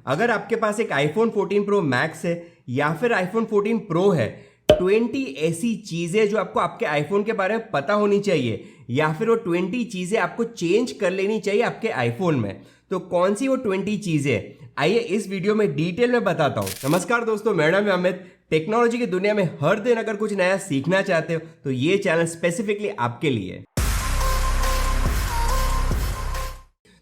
अगर आपके पास एक आईफोन 14 प्रो मैक्स है या फिर आईफोन 14 प्रो है, 20 ऐसी चीजें जो आपको आपके आईफोन के बारे में पता होनी चाहिए या फिर वो 20 चीजें आपको चेंज कर लेनी चाहिए आपके आईफोन में। तो कौन सी वो 20 चीजें, आइए इस वीडियो में डिटेल में बताता हूं। नमस्कार दोस्तों, मेरा नाम है अमित। टेक्नोलॉजी की दुनिया में हर दिन अगर कुछ नया सीखना चाहते हो तो ये चैनल स्पेसिफिकली आपके लिए।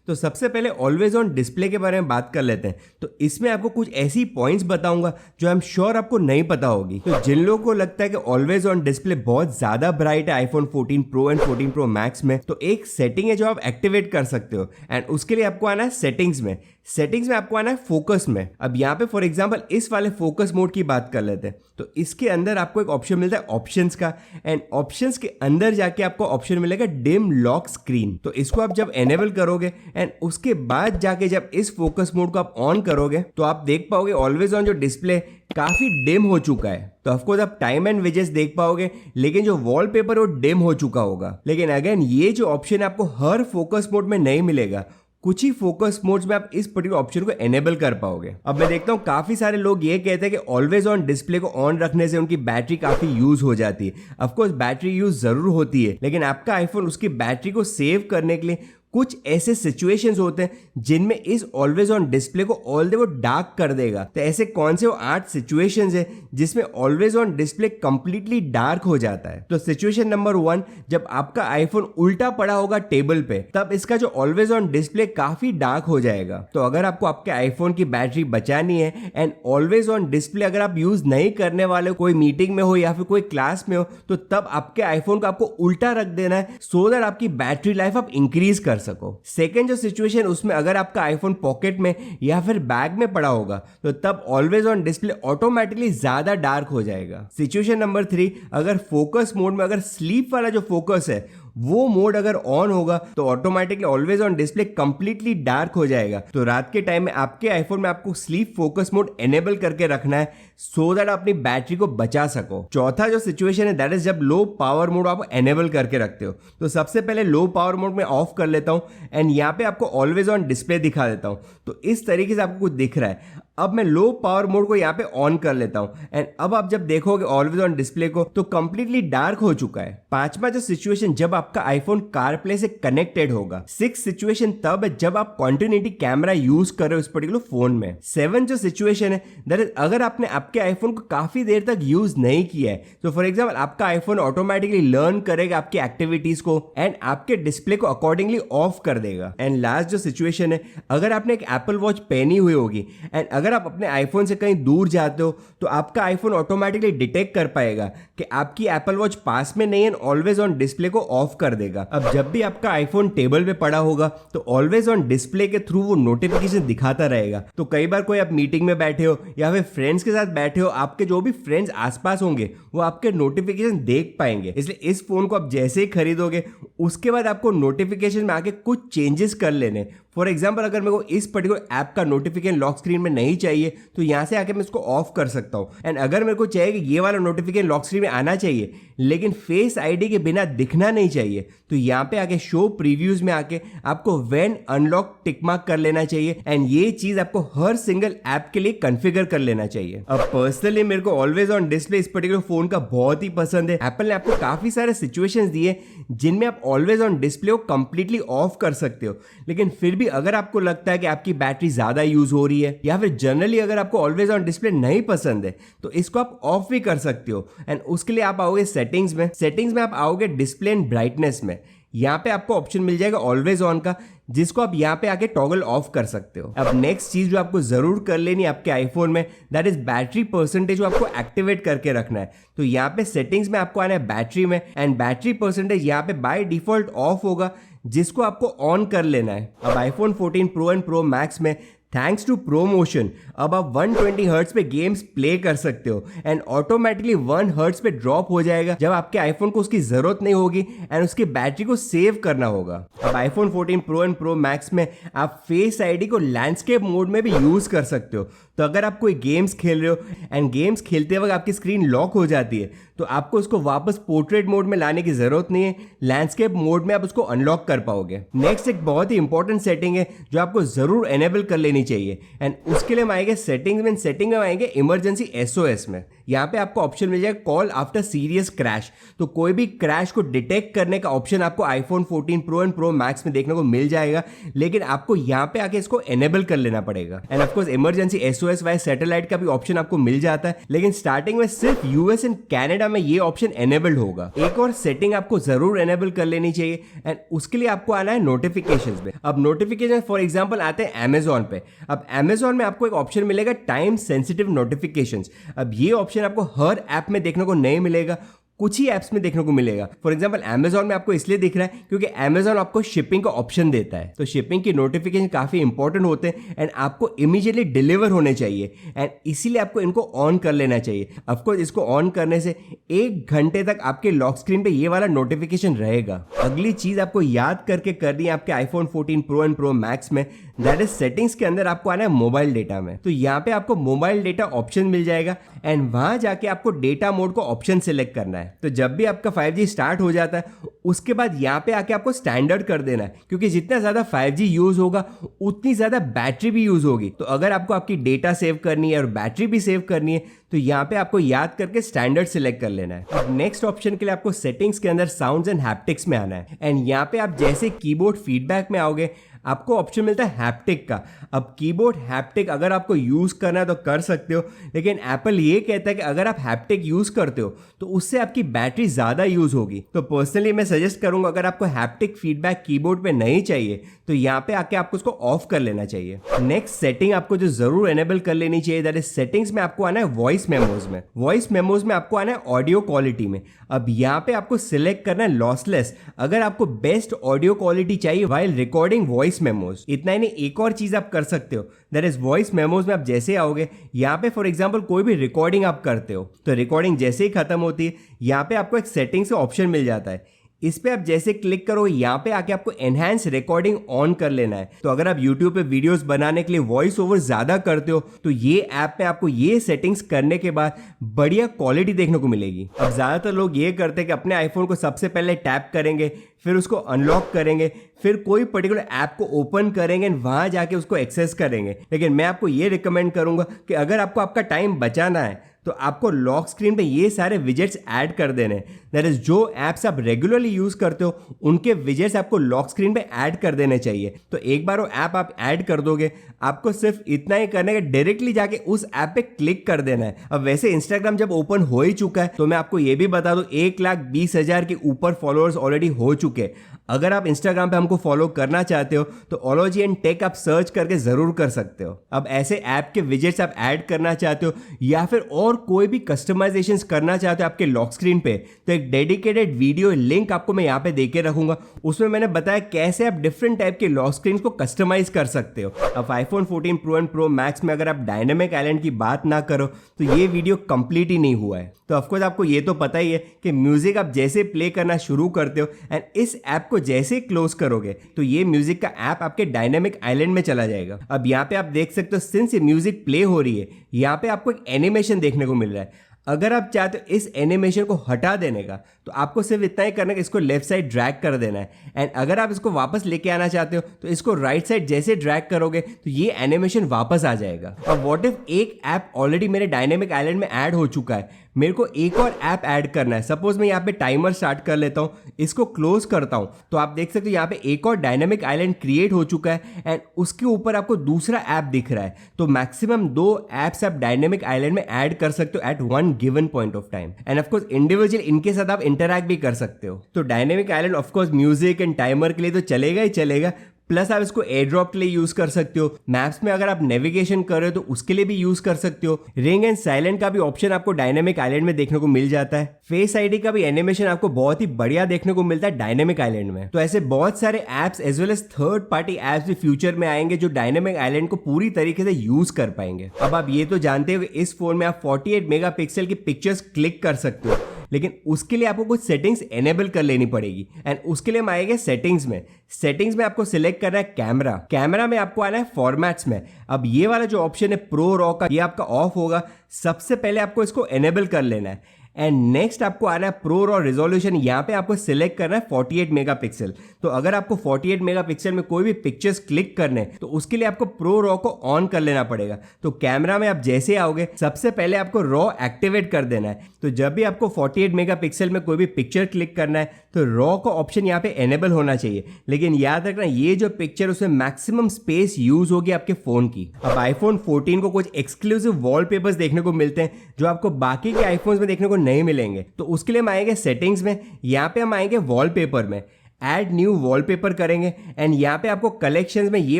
तो सबसे पहले ऑलवेज ऑन डिस्प्ले के बारे में बात कर लेते हैं। तो इसमें आपको कुछ ऐसी पॉइंट्स बताऊंगा जो आई एम श्योर आपको नहीं पता होगी। तो जिन लोगों को लगता है कि ऑलवेज ऑन डिस्प्ले बहुत ज्यादा ब्राइट है iPhone 14 pro and 14 pro max में, तो एक सेटिंग है जो आप एक्टिवेट कर सकते हो एंड उसके लिए आपको आना है सेटिंग्स में। सेटिंग्स में आपको आना है फोकस में। अब यहाँ पे फॉर एग्जांपल इस वाले फोकस मोड की बात कर लेते हैं। तो इसके अंदर आपको एक ऑप्शन मिलता है ऑप्शंस का एंड ऑप्शंस के अंदर जाके आपको ऑप्शन मिलेगा डिम लॉक स्क्रीन। तो इसको आप जब एनेबल करोगे एंड उसके बाद जाके जब इस फोकस मोड को आप ऑन करोगे तो आप देख पाओगे ऑलवेज ऑन जो डिस्प्ले काफी डिम हो चुका है। तो ऑफकोर्स आप टाइम एंड वेजेस देख पाओगे, लेकिन जो वॉलपेपर वो डिम हो चुका होगा। लेकिन अगेन ये जो ऑप्शन है आपको हर फोकस मोड में नहीं मिलेगा। कुछ ही फोकस मोड्स में आप इस पर्टिकुलर ऑप्शन को एनेबल कर पाओगे। अब मैं देखता हूँ काफी सारे लोग ये कहते हैं कि ऑलवेज ऑन डिस्प्ले को ऑन रखने से उनकी बैटरी काफी यूज हो जाती है। ऑफकोर्स बैटरी यूज जरूर होती है, लेकिन आपका आईफोन उसकी बैटरी को सेव करने के लिए कुछ ऐसे सिचुएशंस होते हैं जिनमें इस ऑलवेज ऑन डिस्प्ले को ऑल दे वो डार्क कर देगा। तो ऐसे कौन से वो 8 सिचुएशंस है जिसमें always on display completely dark हो जाता है। तो सिचुएशन नंबर 1, जब आपका आईफोन उल्टा पड़ा होगा टेबल पे, तब इसका जो ऑलवेज ऑन डिस्प्ले काफी डार्क हो जाएगा। तो अगर आपको आपके आईफोन की बैटरी बचानी है एंड ऑलवेज ऑन डिस्प्ले अगर आप यूज नहीं करने वाले, कोई मीटिंग में हो या फिर कोई क्लास में हो, तो तब आपके आईफोन को आपको उल्टा रख देना है सो दैट आपकी बैटरी लाइफ आप इंक्रीज कर सको। सेकेंड जो सिचुएशन, उसमें अगर आपका आईफोन पॉकेट में या फिर बैग में पड़ा होगा तो तब ऑलवेज ऑन डिस्प्ले ऑटोमेटिकली ज्यादा डार्क हो जाएगा। सिचुएशन नंबर 3, अगर फोकस मोड में अगर स्लीप वाला जो फोकस है वो मोड अगर ऑन होगा तो automatically always on display completely dark हो जाएगा। तो रात के टाइम में आपके आईफोन में आपको स्लीप फोकस मोड एनेबल करके रखना है सो दैट अपनी बैटरी को बचा सको। चौथा जो सिचुएशन है दैट इज जब लो पावर मोड आप एनेबल करके रखते हो। तो सबसे पहले लो पावर मोड में ऑफ कर लेता हूं एंड यहाँ पे आपको ऑलवेज ऑन डिस्प्ले दिखा देता हूं। तो इस तरीके से आपको कुछ दिख रहा है। अब मैं लो पावर मोड को यहाँ पे ऑन कर लेता हूं एंड अब आप जब देखोगे ऑलवेज ऑन डिस्प्ले को तो कंप्लीटली डार्क हो चुका है। पांचवा जो सिचुएशन, जब आपका आईफोन कारप्ले से कनेक्टेड होगा। 6 सिचुएशन तब है जब आप कॉन्टिन्यूटी कैमरा यूज कर रहे हो इस पर्टिकुलर फोन में। 7 जो सिचुएशन है दैट इज अगर आपने आपके आईफोन को काफी देर तक यूज नहीं किया है, तो फॉर एग्जाम्पल आपका आईफोन ऑटोमेटिकली लर्न करेगा आपकी एक्टिविटीज को एंड आपके डिस्प्ले को अकॉर्डिंगली ऑफ कर देगा। एंड लास्ट जो सिचुएशन है, अगर आपने एक एप्पल वॉच पहनी हुई होगी एंड अगर आप अपने आईफोन से कहीं दूर जाते हो तो आपका आईफोन ऑटोमेटिकली डिटेक्ट कर पाएगा कि आपकी एप्पल वॉच पास में नहीं है, ऑलवेज ऑन डिस्प्ले को ऑफ कर देगा। अब जब भी आपका आईफोन टेबल पे पड़ा होगा तो ऑलवेज ऑन डिस्प्ले के थ्रू वो नोटिफिकेशन दिखाता रहेगा। तो कई बार कोई आप मीटिंग में बैठे हो या फिर फ्रेंड्स के साथ बैठे हो, आपके जो भी फ्रेंड्स आसपास होंगे वो आपके नोटिफिकेशन देख पाएंगे। इसलिए इस फोन को आप जैसे ही खरीदोगे उसके बाद आपको नोटिफिकेशन में आके कुछ चेंजेस कर लेने। फॉर एग्जाम्पल अगर मेरे को इस पर्टिकुलर ऐप का नोटिफिकेशन लॉक स्क्रीन में नहीं चाहिए तो यहाँ से आके मैं इसको ऑफ कर सकता हूँ। एंड अगर मेरे को चाहिए कि ये वाला नोटिफिकेशन लॉक स्क्रीन में आना चाहिए लेकिन फेस आईडी के बिना दिखना नहीं चाहिए, तो यहाँ पे आके शो प्रीव्यूज में आके आपको व्हेन अनलॉक टिक मार्क कर लेना चाहिए एंड ये चीज आपको हर सिंगल ऐप के लिए कॉन्फ़िगर कर लेना चाहिए। अब पर्सनली मेरे को ऑलवेज ऑन डिस्प्ले इस पर्टिकुलर फोन का बहुत ही पसंद है। एप्पल ने आपको काफी सारे सिचुएशंस दिए जिनमें आप ऑलवेज ऑन डिस्प्ले को कंप्लीटली ऑफ कर सकते हो, लेकिन फिर भी अगर आपको लगता है कि आपकी बैटरी ज्यादा यूज हो रही है या फिर जनरली अगर आपको ऑलवेज ऑन डिस्प्ले नहीं पसंद है तो इसको आप ऑफ भी कर सकते हो। एंड उसके लिए आप आओगे सेटिंग्स में आप आओगे डिस्प्ले एंड ब्राइटनेस में। यहाँ पे आपको ऑप्शन मिल जाएगा ऑलवेज ऑन का, जिसको आप यहाँ पे आके टॉगल ऑफ कर सकते हो। अब नेक्स्ट चीज जो आपको जरूर कर लेनी है आपके आईफोन में दैट इज बैटरी परसेंटेज, जो आपको एक्टिवेट करके रखना है। तो यहाँ पे सेटिंग्स में आपको आना है बैटरी में एंड बैटरी परसेंटेज यहाँ पे बाय डिफॉल्ट ऑफ होगा, जिसको आपको ऑन कर लेना है। अब iPhone 14 pro and pro max में थैंक्स टू प्रोमोशन अब आप 120 हर्ट्ज पे गेम्स प्ले कर सकते हो एंड ऑटोमेटिकली 1 हर्ट्ज पे ड्रॉप हो जाएगा जब आपके आईफोन को उसकी जरूरत नहीं होगी एंड उसकी बैटरी को सेव करना होगा। अब iPhone 14 pro and pro max में आप फेस आईडी को लैंडस्केप मोड में भी यूज कर सकते हो। तो अगर आप कोई गेम्स खेल रहे हो एंड गेम्स खेलते वक्त आपकी स्क्रीन लॉक हो जाती है तो आपको उसको वापस पोर्ट्रेट मोड में लाने की जरूरत नहीं है, लैंडस्केप मोड में आप उसको अनलॉक कर पाओगे। नेक्स्ट एक बहुत ही इंपॉर्टेंट सेटिंग है जो आपको जरूर एनेबल कर लेनी चाहिए। एंड उसके लिए हम आएंगे सेटिंग्स में, सेटिंग में आएंगे इमरजेंसी SOS में। यहाँ पे आपको ऑप्शन मिल जाएगा कॉल आफ्टर सीरियस क्रैश। तो कोई भी क्रैश को डिटेक्ट करने का ऑप्शन आपको iPhone 14 pro and pro max में देखने को मिल जाएगा, लेकिन आपको यहाँ पे आके इसको एनेबल कर लेना पड़ेगा। And of course emergency SOS wise satellite का भी ऑप्शन आपको मिल जाता है, लेकिन स्टार्टिंग में सिर्फ यूएस एंड कनाडा में ये ऑप्शन एनेबल्ड होगा। एक और सेटिंग आपको जरूर एनेबल कर लेनी चाहिए, एंड उसके लिए आपको आना है नोटिफिकेशंस में। अब नोटिफिकेशन फॉर एग्जांपल आते हैं अमेजॉन पे। अब अमेजॉन में आपको एक ऑप्शन मिलेगा टाइम सेंसिटिव नोटिफिकेशंस। अब ये ऑप्शन आपको हर ऐप में देखने को नहीं मिलेगा, कुछ ही ऐप्स में देखने को मिलेगा। फॉर एग्जांपल अमेजॉन में आपको इसलिए दिख रहा है क्योंकि अमेजॉन आपको शिपिंग का ऑप्शन देता है, तो शिपिंग की नोटिफिकेशन काफी इंपॉर्टेंट होते हैं एंड आपको इमीडिएटली डिलीवर होने चाहिए, एंड इसीलिए आपको इनको ऑन कर लेना चाहिए। ऑफकोर्स इसको ऑन करने से 1 घंटे तक आपके लॉक स्क्रीन पे ये वाला नोटिफिकेशन रहेगा। अगली चीज आपको याद करके करनी है आपके iPhone 14 pro and pro max में, दैट इज सेटिंग्स के अंदर आपको आना है मोबाइल डेटा में। तो यहाँ पे आपको मोबाइल डेटा ऑप्शन मिल जाएगा एंड वहां जाके आपको डेटा मोड को ऑप्शन सिलेक्ट करना है। तो जब भी आपका 5G स्टार्ट हो जाता है उसके बाद यहाँ पे आके आपको स्टैंडर्ड कर देना है, क्योंकि जितना ज्यादा 5G यूज होगा उतनी ज्यादा बैटरी भी यूज होगी। तो अगर आपको आपकी डेटा सेव करनी है और बैटरी भी सेव करनी है तो यहाँ पे आपको याद करके स्टैंडर्ड सिलेक्ट कर लेना है। अब नेक्स्ट ऑप्शन के लिए आपको सेटिंग्स के अंदर साउंड्स एंड हैप्टिक्स में आना है, एंड यहाँ पे आप जैसे कीबोर्ड फीडबैक में आओगे आपको ऑप्शन मिलता है हैप्टिक का। अब कीबोर्ड हैप्टिक अगर आपको यूज करना है तो कर सकते हो, लेकिन एप्पल ये कहता है कि अगर आप हैप्टिक यूज करते हो तो उससे आपकी बैटरी ज्यादा यूज होगी। तो पर्सनली मैं सजेस्ट करूंगा अगर आपको हैप्टिक फीडबैक कीबोर्ड पे नहीं चाहिए तो यहाँ पे आके आपको उसको ऑफ कर लेना चाहिए। नेक्स्ट सेटिंग आपको जो जरूर एनेबल कर लेनी चाहिए, दैट इज सेटिंग्स में आपको आना है वॉइस मेमोज में। वॉइस मेमोज में आपको आना है ऑडियो क्वालिटी में। अब यहाँ पे आपको सिलेक्ट करना है लॉसलेस, अगर आपको बेस्ट ऑडियो क्वालिटी चाहिए वाइल रिकॉर्डिंग वॉइस मेमोज। इतना ही नहीं, एक और चीज आप कर सकते हो, दैट इज वॉइस मेमोज में आप जैसे आओगे यहाँ पे फॉर एग्जांपल कोई भी रिकॉर्डिंग आप करते हो तो रिकॉर्डिंग जैसे ही खत्म होती है यहाँ पे आपको एक सेटिंग से ऑप्शन मिल जाता है। इस पे आप जैसे क्लिक करोगे यहाँ पे आके आपको एनहांस रिकॉर्डिंग ऑन कर लेना है। तो अगर आप YouTube पे वीडियोस बनाने के लिए वॉइस ओवर ज्यादा करते हो तो ये ऐप पे आपको ये सेटिंग्स करने के बाद बढ़िया क्वालिटी देखने को मिलेगी। अब ज्यादातर लोग ये करते हैं कि अपने आईफोन को सबसे पहले टैप करेंगे, फिर उसको अनलॉक करेंगे, फिर कोई पर्टिकुलर ऐप को ओपन करेंगे एंड वहां जाके उसको एक्सेस करेंगे। लेकिन मैं आपको ये रिकमेंड करूंगा कि अगर आपको आपका टाइम बचाना है तो आपको लॉक स्क्रीन पे ये सारे विजेट्स ऐड कर देने। दैट इज जो ऐप्स आप रेगुलरली यूज करते हो उनके विजेट्स आपको लॉक स्क्रीन पे ऐड कर देने चाहिए। तो एक बार वो ऐप आप ऐड कर दोगे, आपको सिर्फ इतना ही करना है कि डायरेक्टली जाके उस ऐप पे क्लिक कर देना है। अब वैसे इंस्टाग्राम जब ओपन हो ही चुका है तो मैं आपको ये भी बता दूं 1,20,000 के ऊपर फॉलोअर्स ऑलरेडी हो चुके। अगर आप इंस्टाग्राम पे हमको फॉलो करना चाहते हो तो ओलॉजी एंड टेक आप सर्च करके जरूर कर सकते हो। अब ऐसे ऐप के विजेट्स आप ऐड करना चाहते हो या फिर और कोई भी कस्टमाइजेशंस करना चाहते हो आपके लॉक स्क्रीन पे, तो एक डेडिकेटेड वीडियो लिंक आपको मैं यहाँ पे देके रखूंगा। उसमें मैंने बताया कैसे आप डिफरेंट टाइप के लॉक स्क्रीन को कस्टमाइज कर सकते हो। अब iPhone 14 pro and pro max में अगर आप डायनेमिक आइलैंड की बात ना करो तो ये वीडियो कंप्लीट ही नहीं हुआ है। तो ऑफकोर्स आपको ये तो पता ही है कि म्यूजिक आप जैसे प्ले करना शुरू करते हो एंड इस ऐप को जैसे क्लोज करोगे तो ये म्यूजिक का ऐप आपके डायनेमिक आइलैंड में चला जाएगा। अब यहाँ पे आप देख सकते हो सिंस ये म्यूजिक प्ले हो रही है यहाँ पे आपको एक एनिमेशन देखने को मिल रहा है। अगर आप चाहते हो इस एनिमेशन को हटा देने का तो आपको सिर्फ इतना ही करना है कि इसको लेफ्ट साइड ड्रैग कर देना है, एंड अगर आप इसको वापस लेके आना चाहते हो तो इसको राइट साइड जैसे ड्रैग करोगे तो ये एनिमेशन वापस आ जाएगा। अब व्हाट इफ एक ऐप ऑलरेडी मेरे डायनेमिक आइलैंड में ऐड हो चुका है, मेरे को एक और ऐप ऐड करना है। सपोज मैं यहाँ पे टाइमर स्टार्ट कर लेता हूँ, इसको क्लोज करता हूँ तो आप देख सकते हो यहाँ पे एक और डायनेमिक आइलैंड क्रिएट हो चुका है एंड उसके ऊपर आपको दूसरा ऐप दिख रहा है। तो मैक्सिमम 2 ऐप्स आप डायनेमिक आइलैंड में ऐड कर सकते हो at one given point of time, and of course individual इनके साथ आप इंटरैक्ट भी कर सकते हो। तो dynamic island of course music and timer के लिए तो चलेगा ही चलेगा, प्लस आप इसको एयर ड्रॉप के लिए यूज कर सकते हो। मैप्स में अगर आप नेविगेशन कर रहे हो तो उसके लिए भी यूज कर सकते हो। रिंग एंड साइलेंट का भी ऑप्शन आपको डायनेमिक आइलैंड में देखने को मिल जाता है। फेस आईडी का भी एनिमेशन आपको बहुत ही बढ़िया देखने को मिलता है डायनेमिक आइलैंड में। तो ऐसे बहुत सारे apps as well as third party apps भी फ्यूचर में आएंगे जो डायनेमिक आइलैंड को पूरी तरीके से यूज कर पाएंगे। अब आप ये तो जानते हो कि इस फोन में आप 48 मेगापिक्सल की पिक्चर्स क्लिक कर सकते हो, लेकिन उसके लिए आपको कुछ सेटिंग्स एनेबल कर लेनी पड़ेगी, एंड उसके लिए हम आएंगे सेटिंग्स में। सेटिंग्स में आपको सिलेक्ट करना है कैमरा। कैमरा में आपको आना है फॉर्मेट्स में। अब ये वाला जो ऑप्शन है प्रो रॉ का, ये आपका ऑफ होगा। सबसे पहले आपको इसको एनेबल कर लेना है। एंड नेक्स्ट आपको आना है प्रो रॉ रिजोल्यूशन। यहाँ पे आपको सिलेक्ट करना है 48 मेगापिक्सल। तो अगर आपको 48 मेगापिक्सल में कोई भी पिक्चर्स क्लिक करने हैं तो उसके लिए आपको प्रो रॉ को ऑन कर लेना पड़ेगा। तो कैमरा में आप जैसे आओगे सबसे पहले आपको रॉ एक्टिवेट कर देना है। तो जब भी आपको 48 मेगापिक्सल में कोई भी पिक्चर क्लिक करना है तो रॉ का ऑप्शन यहाँ पे एनेबल होना चाहिए। लेकिन याद रखना ये जो पिक्चर उसमें मैक्सिमम स्पेस यूज होगी आपके फोन की। अब आईफोन 14 को कुछ एक्सक्लूसिव वॉलपेपर्स देखने को मिलते हैं जो आपको बाकी के आईफोन्स में देखने को नहीं मिलेंगे। तो उसके लिए हम आएंगे सेटिंग्स में, यहाँ पे हम आएंगे वॉलपेपर में, ऐड न्यू वॉलपेपर करेंगे एंड यहाँ पे आपको कलेक्शंस में ये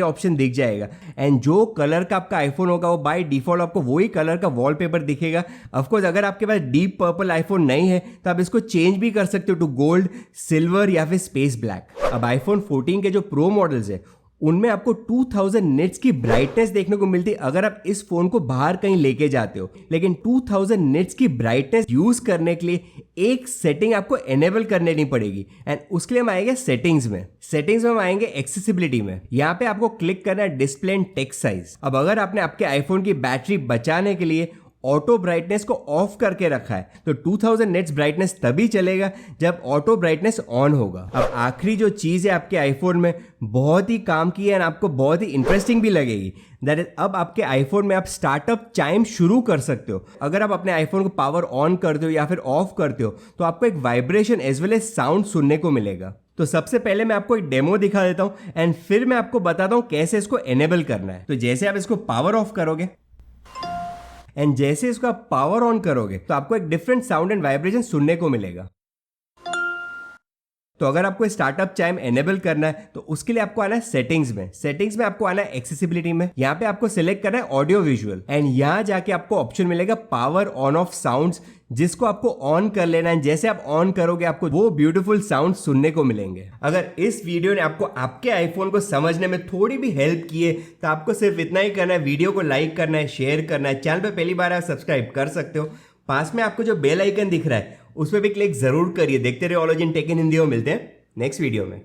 ऑप्शन दिख जाएगा। एंड जो कलर का आपका आईफोन होगा वो बाय डिफॉल्ट आपको वही कलर का वॉलपेपर दिखेगा। ऑफकोर्स अगर आपके पास डीप पर्पल आईफोन नहीं है तो आप इसको चेंज भी कर सकते हो टू गोल्ड, सिल्वर या फिर स्पेस ब्लैक। अब आईफोन 14 के जो प्रो मॉडल्स है उनमें आपको 2000 निट्स की ब्राइटनेस देखने को मिलती है अगर आप इस फोन को बाहर कहीं लेके जाते हो। लेकिन 2000 निट्स की ब्राइटनेस यूज करने के लिए एक सेटिंग आपको एनेबल करने नहीं पड़ेगी एंड उसके लिए हम आएंगे सेटिंग्स में। सेटिंग्स में हम आएंगे एक्सेसिबिलिटी में। यहाँ पे आपको क्लिक करना है डिस्प्ले एंड टेक्स्ट साइज। अब अगर आपने आपके आईफोन की बैटरी बचाने के लिए ऑटो ब्राइटनेस को ऑफ करके रखा है तो 2000 निट्स ब्राइटनेस तभी चलेगा जब ऑटो ब्राइटनेस ऑन होगा। अब आखिरी जो चीज है आपके आईफोन में बहुत ही काम की है और आपको बहुत ही इंटरेस्टिंग भी लगेगी, दैट इज अब आपके आईफोन में आप स्टार्टअप चाइम शुरू कर सकते हो। अगर आप अपने आईफोन को पावर ऑन करते हो या फिर ऑफ करते हो तो आपको एक vibration as well as sound सुनने को मिलेगा। तो सबसे पहले मैं आपको एक डेमो दिखा देता हूं एंड फिर मैं आपको बताता हूं कैसे इसको एनेबल करना है। तो जैसे आप इसको पावर ऑफ करोगे एंड जैसे इसको आप पावर ऑन करोगे तो आपको एक डिफरेंट साउंड एंड वाइब्रेशन सुनने को मिलेगा। तो अगर आपको स्टार्टअप चाइम एनेबल करना है तो उसके लिए आपको आना है सेटिंग्स में। सेटिंग्स में आपको आना है एक्सेसिबिलिटी में। यहाँ पे आपको सिलेक्ट करना है ऑडियो विजुअल एंड यहाँ जाके आपको ऑप्शन मिलेगा पावर ऑन ऑफ साउंड्स, जिसको आपको ऑन कर लेना है। जैसे आप ऑन करोगे आपको वो ब्यूटीफुल साउंड सुनने को मिलेंगे। अगर इस वीडियो ने आपको आपके आईफोन को समझने में थोड़ी भी हेल्प की है तो आपको सिर्फ इतना ही करना है, वीडियो को लाइक करना है, शेयर करना है, चैनल पे पहली बार आप सब्सक्राइब कर सकते हो। पास में आपको जो बेल आइकन दिख रहा है उस पर भी क्लिक जरूर करिए। देखते रहिए ऑलवेज इन टेक इन हिंदी में। मिलते हैं नेक्स्ट वीडियो में।